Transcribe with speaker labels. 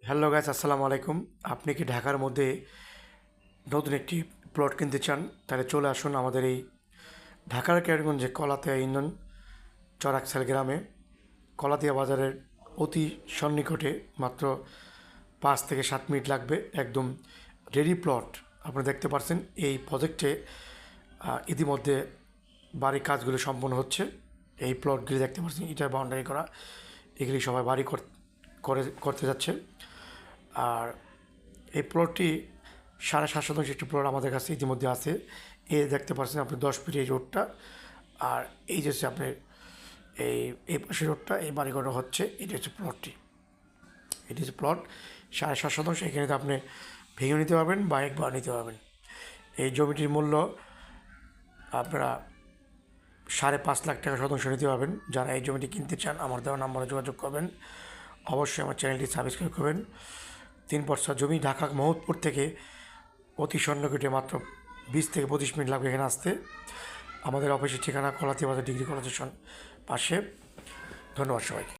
Speaker 1: Hello guys, আসসালামু আলাইকুম। আপনি কি ঢাকার মধ্যে নতুন একটি প্লট কিনতে চান? তাহলে চলে আসুন আমাদের এই ঢাকার কেরানীগঞ্জে কলাতিয়া ইউনিয়ন চরাকসাল গ্রামে কলাতিয়া বাজারের অতি সন্নিকটে, মাত্র 5 থেকে 7 মিনিট লাগবে। একদম রেডি প্লট আপনি দেখতে পাচ্ছেন। এই প্রজেক্টে ইতিমধ্যে বাড়ির কাজগুলো সম্পন্ন হচ্ছে। এই প্লটগুলি দেখতে পাচ্ছেন, ইটার বাউন্ডারি করা, এগুলি সবাই বাড়ি করতে যাচ্ছে। আর এই প্লটটি 7.5 শতাংশ একটি প্লট আমাদের কাছে ইতিমধ্যে আছে। এ দেখতে পাচ্ছেন আপনি 10 ফিট এই রোডটা, আর এই যে আপনার এই পাশে রোডটা, এই বাড়িঘরটা হচ্ছে, এটা হচ্ছে প্লটটি। এটি হচ্ছে প্লট 7.5 শতাংশ। এখানে তো আপনি ভেঙে নিতে পারবেন বা একবার নিতে পারবেন। এই জমিটির মূল্য আপনারা 5.5 লাখ টাকা শতাংশ নিতে পারবেন। যারা এই জমিটি কিনতে চান আমার দেওয়া নাম্বারে যোগাযোগ করবেন। অবশ্যই আমার চ্যানেলটি সাবস্ক্রাইব করবেন। 3 পর্সা জমি, ঢাকা মহৎপুর থেকে অতি সন্নিকটে, মাত্র 20 থেকে 25 মিনিট লাগবে এখানে আসতে। আমাদের অফিসের ঠিকানা কলাতিয়া বাজার ডিগ্রি কলেজের পাশে। ধন্যবাদ সবাইকে।